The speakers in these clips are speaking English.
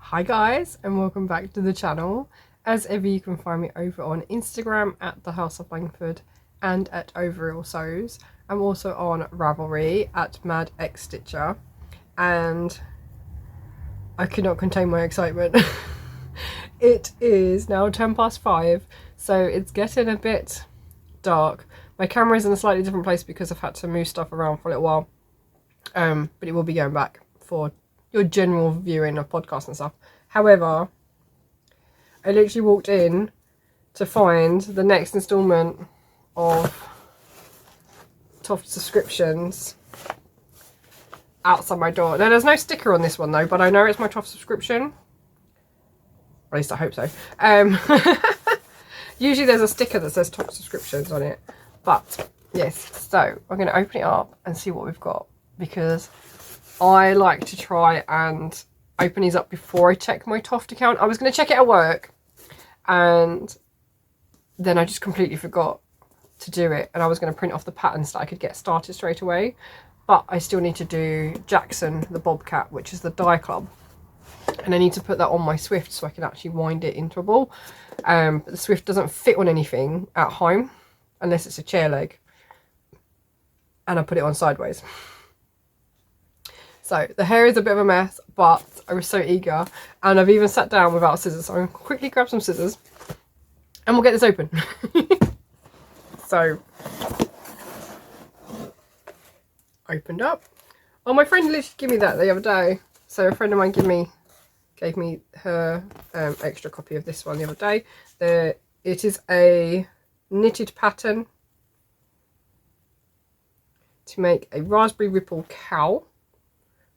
Hi guys, and welcome back to the channel. As ever, you can find me over on Instagram at the House of Langford and at Overall Sews. I'm also on Ravelry at Mad X Stitcher, and I could not contain my excitement. It is now 5:10, so it's getting a bit dark. My camera is in a slightly different place because I've had to move stuff around for a little while, but it will be going back for your general viewing of podcasts and stuff. However, I literally walked in to find the next instalment of TOFT subscriptions outside my door. Now, there's no sticker on this one though, but I know it's my TOFT subscription. At least I hope so. Usually there's a sticker that says TOFT subscriptions on it. But yes, so I'm going to open it up and see what we've got, because I like to try and open these up before I check my TOFT account. I was going to check it at work, and then I just completely forgot to do it, and I was going to print off the patterns that I could get started straight away, but I still need to do Jackson the Bobcat, which is the die club, and I need to put that on my Swift so I can actually wind it into a ball. But the Swift doesn't fit on anything at home unless it's a chair leg, and I put it on sideways. So the hair is a bit of a mess, but I was so eager, and I've even sat down without scissors, so I'm going to quickly grab some scissors and we'll get this open. So, opened up. Oh, my friend literally gave me that the other day. So a friend of mine gave me her extra copy of this one the other day. It is a knitted pattern to make a raspberry ripple cowl.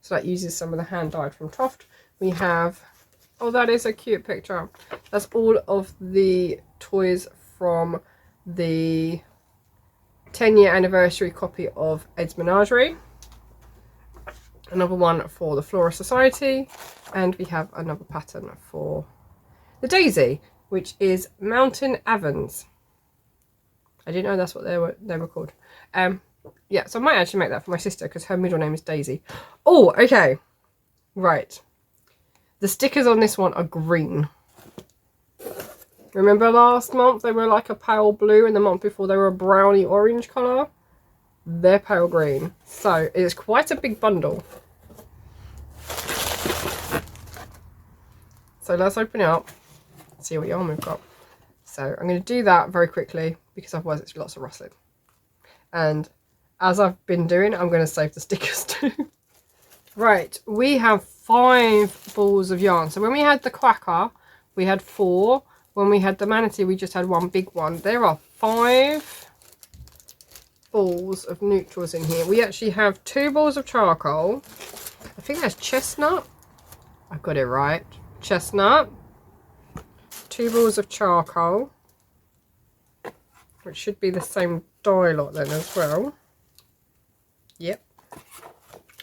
So that uses some of the hand dyed from TOFT. We have, oh, that is a cute picture. That's all of the toys from the 10-year anniversary copy of Ed's Menagerie. Another one for the Flora Society. And we have another pattern for the Daisy, which is Mountain Avens. I didn't know that's what they were called. Yeah, so I might actually make that for my sister because her middle name is Daisy. Oh, okay. Right. The stickers on this one are green. Remember last month they were like a pale blue, and the month before they were a browny orange colour? They're pale green. So it's quite a big bundle. So let's open it up and see what yarn we've got. So I'm going to do that very quickly because otherwise it's lots of rustling. And as I've been doing, I'm going to save the stickers too. Right, we have 5 balls of yarn. So when we had the quacker, we had 4. When we had the manatee, we just had 1 big one. There are 5 balls of neutrals in here. We actually have 2 balls of charcoal. I think that's chestnut. I got it right. Chestnut. 2 balls of charcoal, which should be the same dye lot then as well. Yep.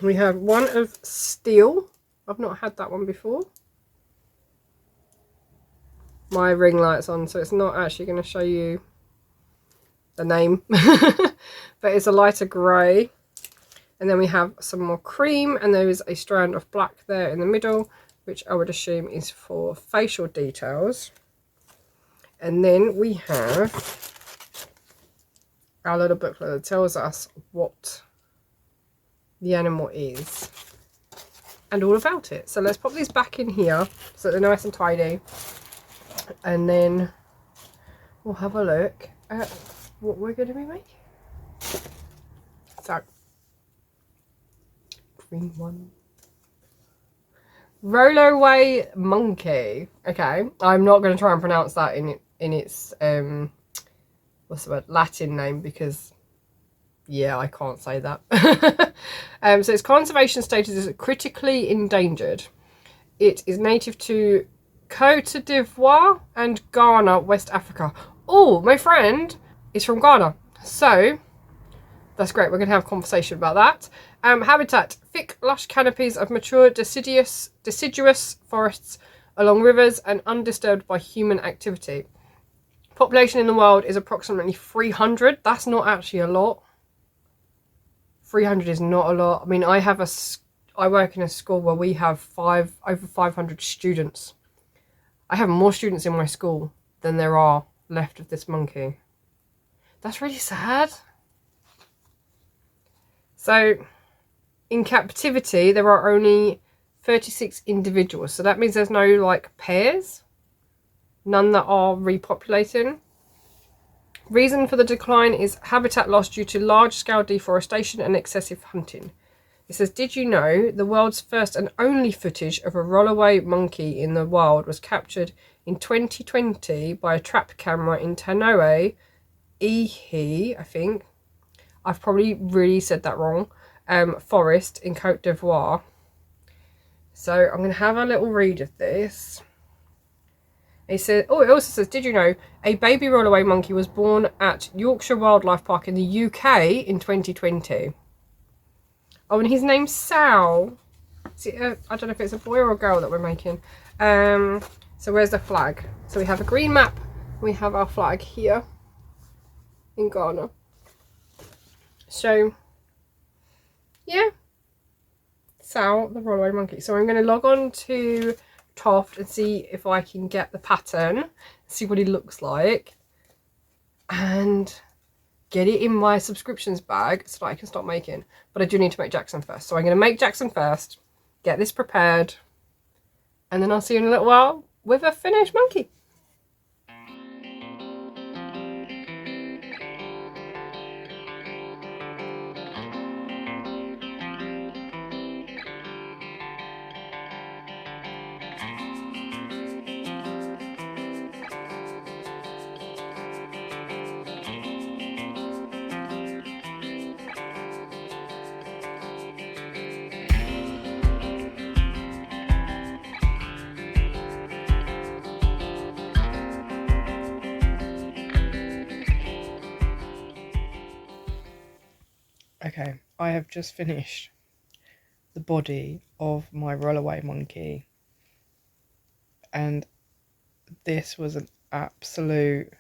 We have 1 of steel. I've not had that one before. My ring light's on, so it's not actually going to show you the name. But it's a lighter grey. And then we have some more cream, and there is a strand of black there in the middle, which I would assume is for facial details. And then we have our little booklet that tells us what the animal is and all about it. So let's pop these back in here so they're nice and tidy, and then we'll have a look at what we're going to be making. So, green one. Roloway Monkey. Okay, I'm not going to try and pronounce that in its what's the word, Latin name, because yeah, I can't say that. So its conservation status is critically endangered. It is native to Côte d'Ivoire and Ghana, West Africa. Oh, my friend is from Ghana, so that's great. We're going to have a conversation about that. Habitat: thick, lush canopies of mature deciduous forests along rivers and undisturbed by human activity. Population in the world is approximately 300. That's not actually a lot. 300 is not a lot. I mean, I have I work in a school where we have over 500 students. I have more students in my school than there are left of this monkey. That's really sad. So in captivity, there are only 36 individuals. So that means there's no like pairs. None that are repopulating. Reason for the decline is habitat loss due to large-scale deforestation and excessive hunting. It says, did you know the world's first and only footage of a Roloway monkey in the wild was captured in 2020 by a trap camera in Tanoe, Ihi, I think. I've probably really said that wrong. Forest in Cote d'Ivoire. So I'm going to have a little read of this. It says, oh, it also says, did you know a baby Roloway monkey was born at Yorkshire Wildlife Park in the UK in 2020? Oh, and his name's Sal. See, I don't know if it's a boy or a girl that we're making. So where's the flag? So we have a green map. We have our flag here in Ghana. So, yeah. Sal, the Roloway monkey. So I'm going to log on to TOFT and see if I can get the pattern, see what he looks like, and get it in my subscriptions bag so that I can start making. But I do need to make Jackson first. So I'm going to make Jackson first, get this prepared, and then I'll see you in a little while with a finished monkey. Okay, I have just finished the body of my Roloway monkey, and this was an absolute,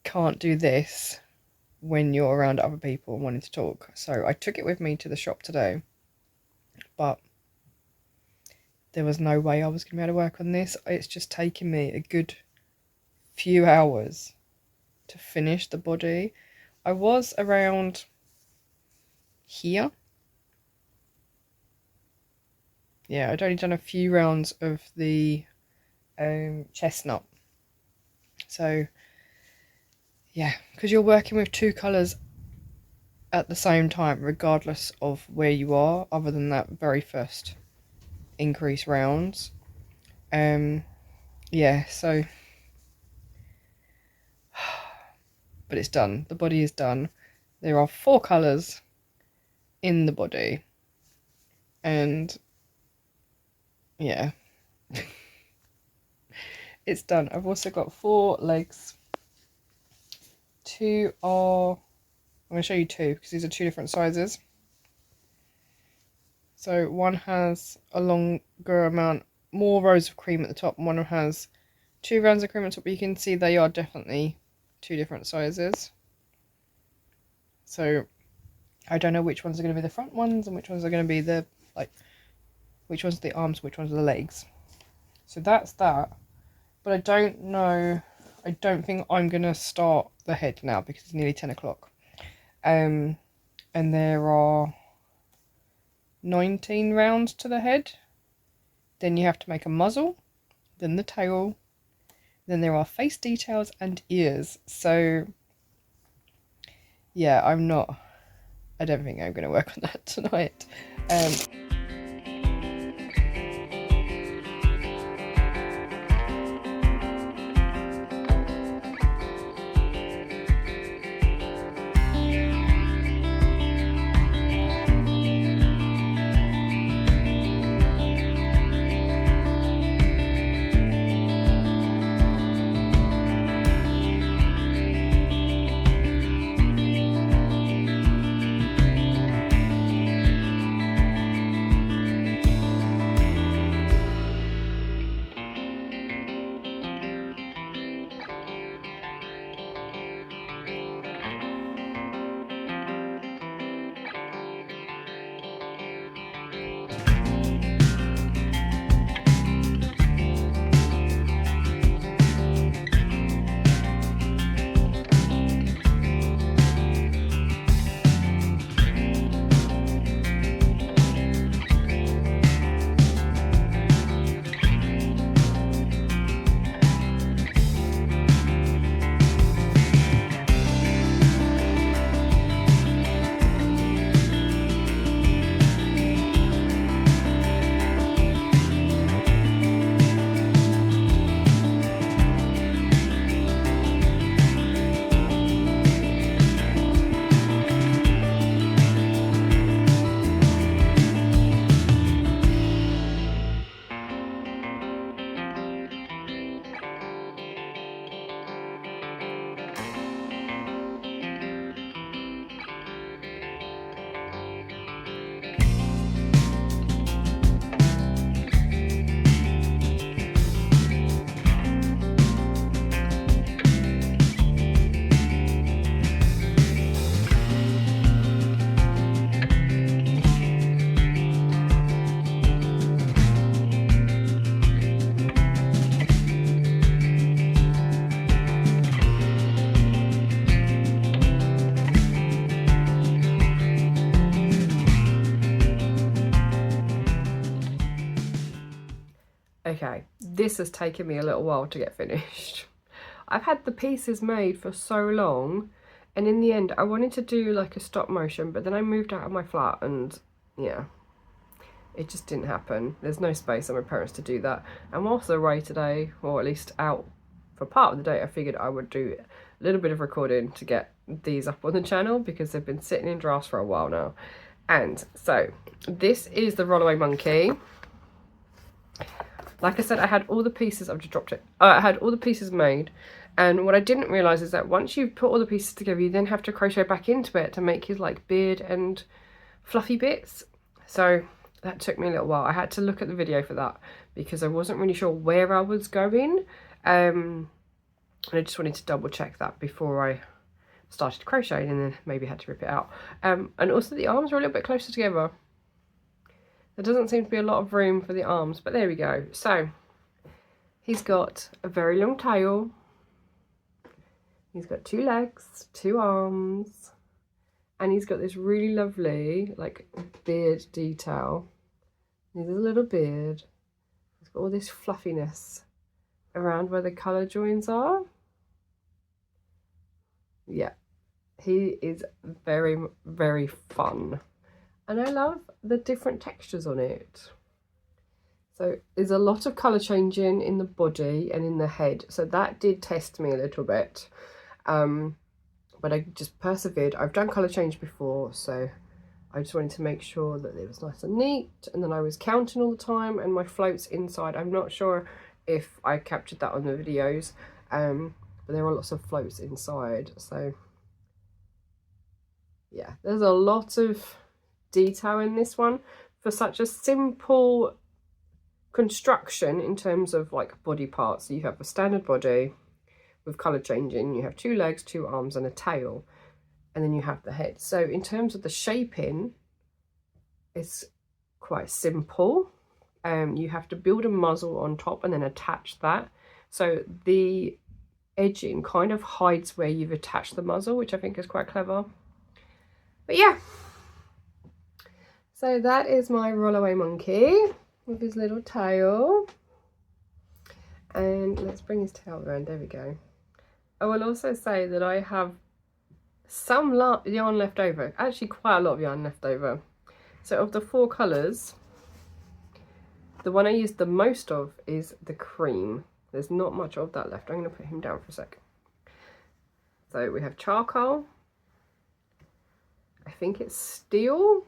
can't do this when you're around other people and wanting to talk. So I took it with me to the shop today, but there was no way I was going to be able to work on this. It's just taken me a good few hours to finish the body. I was around here. Yeah, I'd only done a few rounds of the chestnut. So, yeah, because you're working with two colours at the same time, regardless of where you are, other than that very first increase rounds. Yeah, so... but it's done. The body is done. There are 4 colours in the body. And yeah. It's done. I've also got 4 legs. 2 are... I'm going to show you 2 because these are 2 different sizes. So one has a longer amount, more rows of cream at the top, and one has 2 rounds of cream at the top, but you can see they are definitely 2 different sizes. So I don't know which ones are going to be the front ones and which ones are going to be the, like, which ones are the arms, which ones are the legs. So that's that. But I don't know, I don't think I'm going to start the head now because it's nearly 10 o'clock. And there are 19 rounds to the head. Then you have to make a muzzle, then the tail. Then there are face details and ears. So, yeah, I don't think I'm going to work on that tonight. Okay, this has taken me a little while to get finished. I've had the pieces made for so long, and in the end I wanted to do like a stop motion, but then I moved out of my flat and yeah, it just didn't happen. There's no space at my parents to do that. And whilst they're away today, or at least out for part of the day, I figured I would do a little bit of recording to get these up on the channel because they've been sitting in drafts for a while now. And so this is the Roloway Monkey. Like I said, I had all the pieces, I've just dropped it. I had all the pieces made, and what I didn't realise is that once you put all the pieces together, you then have to crochet back into it to make his like beard and fluffy bits. So that took me a little while. I had to look at the video for that because I wasn't really sure where I was going. And I just wanted to double check that before I started crocheting, and then maybe had to rip it out. And also the arms are a little bit closer together. There doesn't seem to be a lot of room for the arms, but there we go. So he's got a very long tail. He's got 2 legs, 2 arms, and he's got this really lovely like beard detail. There's a little beard. He's got all this fluffiness around where the colour joins are. Yeah, he is very, very fun. And I love the different textures on it. So there's a lot of colour changing in the body and in the head. So that did test me a little bit. But I just persevered. I've done colour change before, so I just wanted to make sure that it was nice and neat. And then I was counting all the time, and my floats inside. I'm not sure if I captured that on the videos, but there are lots of floats inside. So yeah, there's a lot of detail in this one for such a simple construction in terms of like body parts. So you have a standard body with colour changing, you have 2 legs, 2 arms and a tail, and then you have the head. So in terms of the shaping, it's quite simple. You have to build a muzzle on top and then attach that, so the edging kind of hides where you've attached the muzzle, which I think is quite clever. But yeah, so that is my Roloway Monkey with his little tail. And let's bring his tail around, there we go. I will also say that I have some yarn left over, actually quite a lot of yarn left over. So of the 4 colours, the one I used the most of is the cream. There's not much of that left. I'm going to put him down for a sec. So we have charcoal, I think it's steel,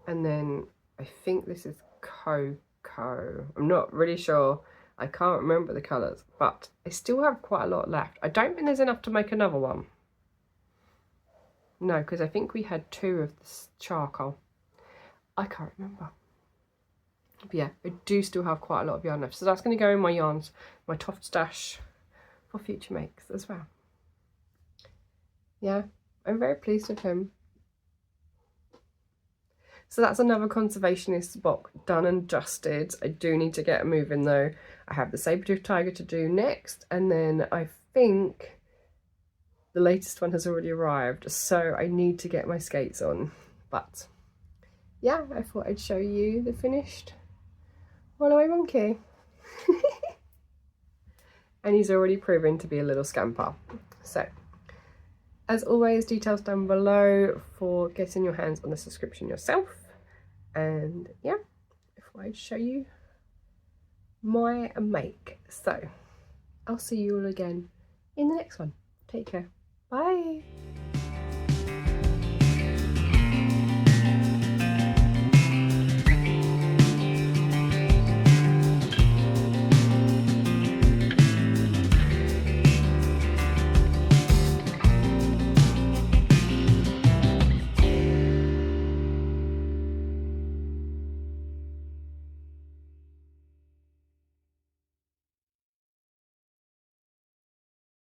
and then I think this is cocoa. I'm not really sure. I can't remember the colours, but I still have quite a lot left. I don't think there's enough to make another one. No, because I think we had 2 of this charcoal. I can't remember. But yeah, I do still have quite a lot of yarn left. So that's going to go in my yarns, my TOFT stash for future makes as well. Yeah, I'm very pleased with him. So that's another Conservationist box done and dusted. I do need to get moving though. I have the saber-tooth tiger to do next, and then I think the latest one has already arrived, so I need to get my skates on. But yeah, I thought I'd show you the finished Roloway Monkey. And he's already proven to be a little scamper. So as always, details down below for getting your hands on the subscription yourself. And yeah, if I show you my make. So I'll see you all again in the next one. Take care. Bye.